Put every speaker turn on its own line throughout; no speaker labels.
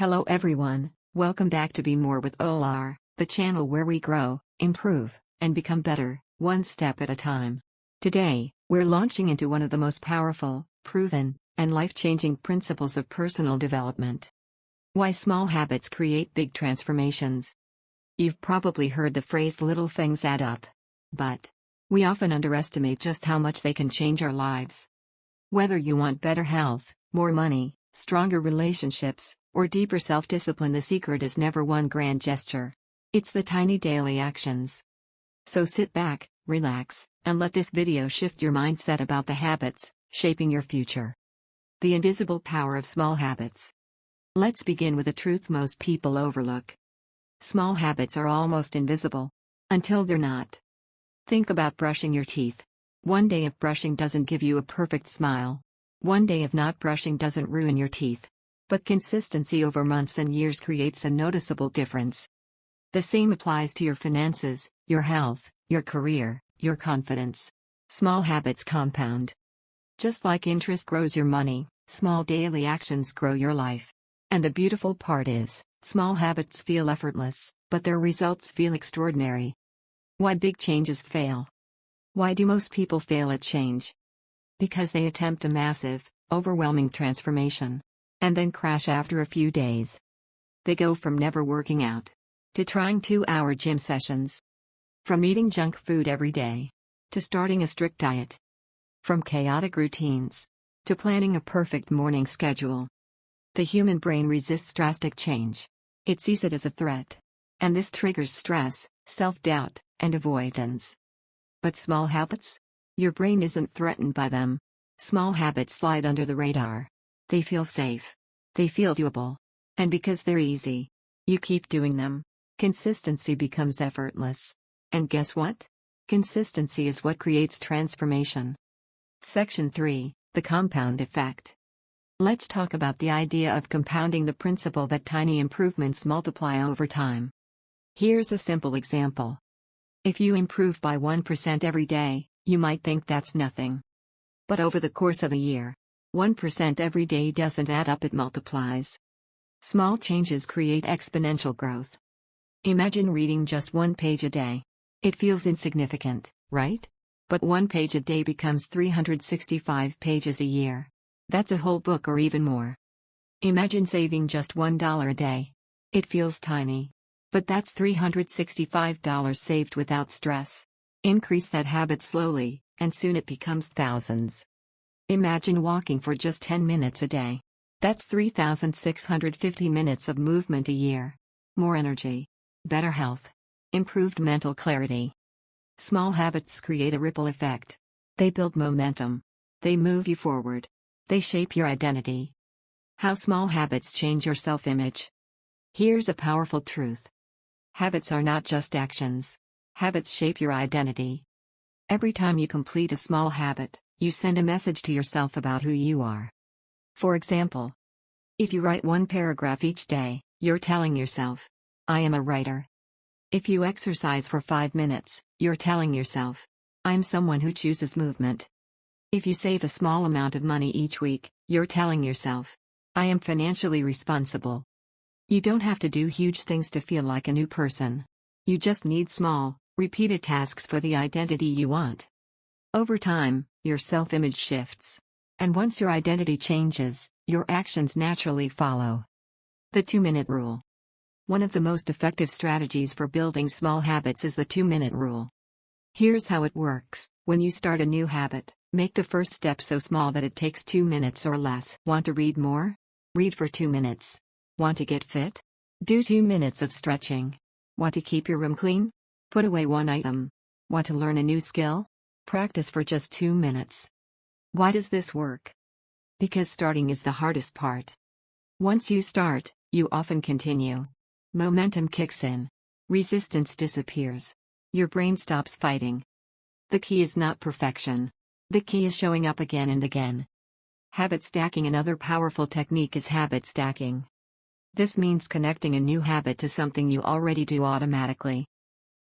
Hello everyone, welcome back to Be More with Olar, the channel where we grow, improve, and become better, one step at a time. Today, we're launching into one of the most powerful, proven, and life-changing principles of personal development. Why small habits create big transformations. You've probably heard the phrase little things add up. But we often underestimate just how much they can change our lives. Whether you want better health, more money, stronger relationships, or deeper self-discipline, the secret is never one grand gesture. It's the tiny daily actions. So sit back, relax, and let this video shift your mindset about the habits shaping your future. The invisible power of small habits. Let's begin with a truth most people overlook. Small habits are almost invisible. Until they're not. Think about brushing your teeth. One day of brushing doesn't give you a perfect smile. One day of not brushing doesn't ruin your teeth. But consistency over months and years creates a noticeable difference. The same applies to your finances, your health, your career, your confidence. Small habits compound. Just like interest grows your money, small daily actions grow your life. And the beautiful part is, small habits feel effortless, but their results feel extraordinary. Why big changes fail? Why do most people fail at change? Because they attempt a massive, overwhelming transformation. And then crash after a few days. They go from never working out to trying 2-hour gym sessions. From eating junk food every day to starting a strict diet. From chaotic routines to planning a perfect morning schedule. The human brain resists drastic change. It sees it as a threat. And this triggers stress, self-doubt, and avoidance. But small habits? Your brain isn't threatened by them. Small habits slide under the radar. They feel safe. They feel doable. And because they're easy, you keep doing them. Consistency becomes effortless. And guess what? Consistency is what creates transformation. Section 3, the compound effect. Let's talk about the idea of compounding, the principle that tiny improvements multiply over time. Here's a simple example. If you improve by 1% every day, you might think that's nothing. But over the course of a year, 1% every day doesn't add up, it multiplies. Small changes create exponential growth. Imagine reading just 1 page a day. It feels insignificant, right? But 1 page a day becomes 365 pages a year. That's a whole book or even more. Imagine saving just $1 a day. It feels tiny. But that's $365 saved without stress. Increase that habit slowly, and soon it becomes thousands. Imagine walking for just 10 minutes a day. That's 3,650 minutes of movement a year. More energy. Better health. Improved mental clarity. Small habits create a ripple effect. They build momentum. They move you forward. They shape your identity. How small habits change your self-image. Here's a powerful truth. Habits are not just actions. Habits shape your identity. Every time you complete a small habit, you send a message to yourself about who you are. For example, if you write 1 paragraph each day, you're telling yourself, I am a writer. If you exercise for 5 minutes, you're telling yourself, I'm someone who chooses movement. If you save a small amount of money each week, you're telling yourself, I am financially responsible. You don't have to do huge things to feel like a new person. You just need small, repeated tasks for the identity you want. Over time, your self-image shifts. And once your identity changes, your actions naturally follow. The 2-minute rule. One of the most effective strategies for building small habits is the 2-minute rule. Here's how it works. When you start a new habit, make the first step so small that it takes 2 minutes or less. Want to read more? Read for 2 minutes. Want to get fit? Do 2 minutes of stretching. Want to keep your room clean? Put away 1 item. Want to learn a new skill? Practice for just 2 minutes. Why does this work? Because starting is the hardest part. Once you start, you often continue. Momentum kicks in. Resistance disappears. Your brain stops fighting. The key is not perfection. The key is showing up again and again. Habit stacking. Another powerful technique is habit stacking. This means connecting a new habit to something you already do automatically.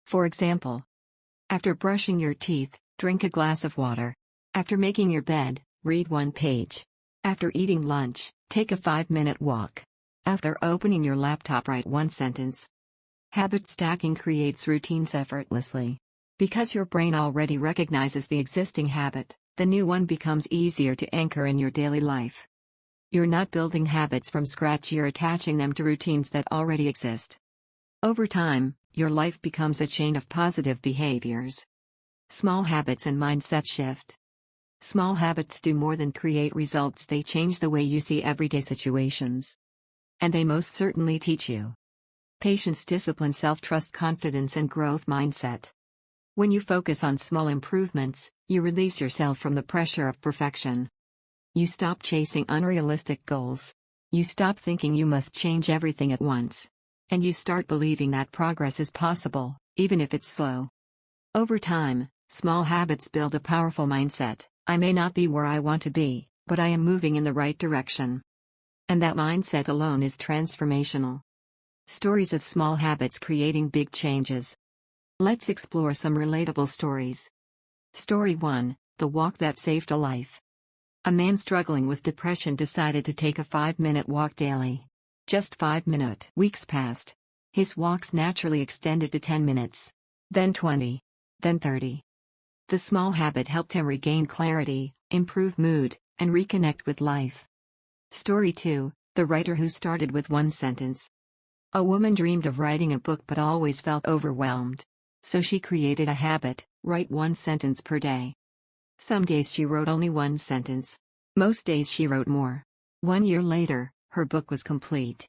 For example, after brushing your teeth, drink a glass of water. After making your bed, read 1 page. After eating lunch, take a 5-minute walk. After opening your laptop, write one sentence. Habit stacking creates routines effortlessly. Because your brain already recognizes the existing habit, the new one becomes easier to anchor in your daily life. You're not building habits from scratch, you're attaching them to routines that already exist. Over time, your life becomes a chain of positive behaviors. Small habits and mindset shift. Small habits do more than create results, they change the way you see everyday situations. And they most certainly teach you patience, discipline, self-trust, confidence, and growth mindset. When you focus on small improvements, you release yourself from the pressure of perfection. You stop chasing unrealistic goals. You stop thinking you must change everything at once. And you start believing that progress is possible, even if it's slow. Over time, small habits build a powerful mindset. I may not be where I want to be, but I am moving in the right direction. And that mindset alone is transformational. Stories of small habits creating big changes. Let's explore some relatable stories. Story 1: The Walk That Saved a Life. A man struggling with depression decided to take a 5-minute walk daily. Just 5 minutes. Weeks passed. His walks naturally extended to 10 minutes. Then 20. Then 30. The small habit helped him regain clarity, improve mood, and reconnect with life. Story 2: The Writer Who Started with One Sentence. A woman dreamed of writing a book but always felt overwhelmed. So she created a habit: write one sentence per day. Some days she wrote only one sentence. Most days she wrote more. 1 year later, her book was complete.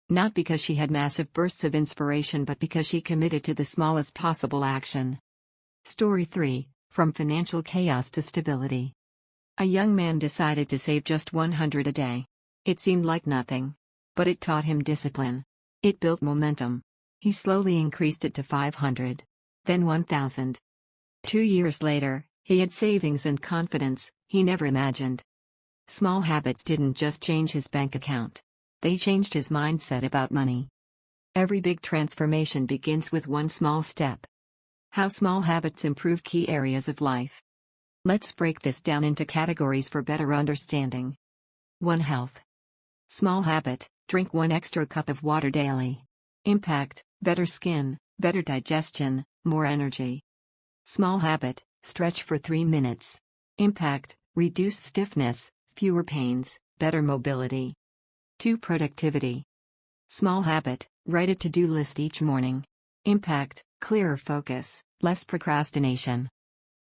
Not because she had massive bursts of inspiration, but because she committed to the smallest possible action. Story 3: From Financial Chaos to Stability. A young man decided to save just $100 a day. It seemed like nothing. But it taught him discipline. It built momentum. He slowly increased it to $500. Then $1,000. 2 years later, he had savings and confidence he never imagined. Small habits didn't just change his bank account. They changed his mindset about money. Every big transformation begins with one small step. How small habits improve key areas of life. Let's break this down into categories for better understanding. 1. Health. Small habit: drink 1 extra cup of water daily. Impact: better skin, better digestion, more energy. Small habit: stretch for 3 minutes. Impact: reduced stiffness, fewer pains, better mobility. 2. Productivity. Small habit: write a to-do list each morning. Impact: clearer focus, less procrastination.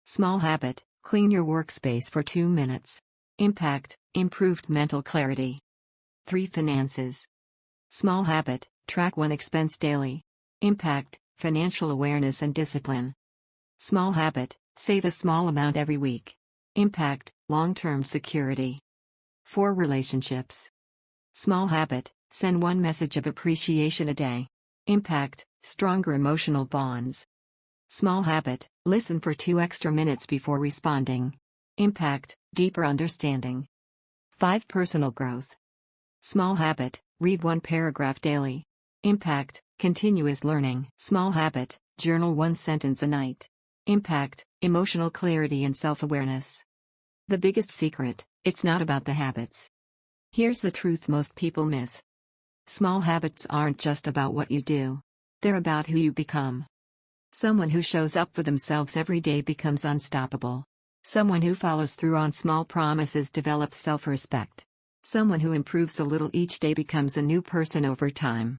Small habit: clean your workspace for 2 minutes. Impact: improved mental clarity. 3. Finances. Small habit: track 1 expense daily. Impact: financial awareness and discipline. Small habit: save a small amount every week. Impact: long-term security. 4. Relationships. Small habit: send 1 message of appreciation a day. Impact: stronger emotional bonds. Small habit: listen for 2 extra minutes before responding. Impact: deeper understanding. 5. Personal growth. Small habit: read 1 paragraph daily. Impact: continuous learning. Small habit: journal 1 sentence a night. Impact: emotional clarity and self-awareness. The biggest secret: it's not about the habits. Here's the truth most people miss. Small habits aren't just about what you do. They're about who you become. Someone who shows up for themselves every day becomes unstoppable. Someone who follows through on small promises develops self-respect. Someone who improves a little each day becomes a new person over time.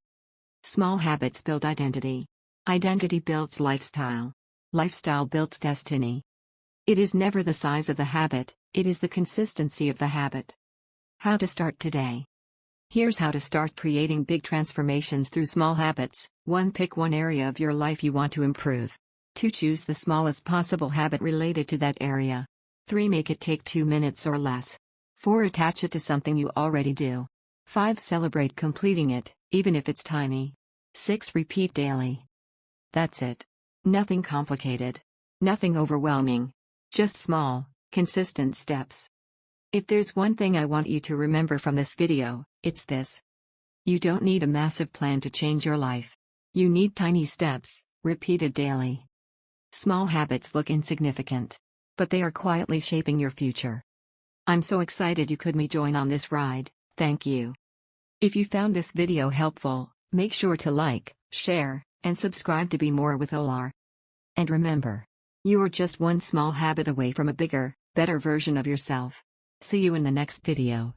Small habits build identity. Identity builds lifestyle. Lifestyle builds destiny. It is never the size of the habit, it is the consistency of the habit. How to start today. Here's how to start creating big transformations through small habits. 1. Pick 1 area of your life you want to improve. 2. Choose the smallest possible habit related to that area. 3. Make it take 2 minutes or less. 4. Attach it to something you already do. 5. Celebrate completing it, even if it's tiny. 6. Repeat daily. That's it. Nothing complicated. Nothing overwhelming. Just small, consistent steps. If there's one thing I want you to remember from this video, it's this. You don't need a massive plan to change your life. You need tiny steps, repeated daily. Small habits look insignificant, but they are quietly shaping your future. I'm so excited you could join on this ride. Thank you. If you found this video helpful, make sure to like, share, and subscribe to Be More with Olar. And remember, you are just one small habit away from a bigger, better version of yourself. See you in the next video.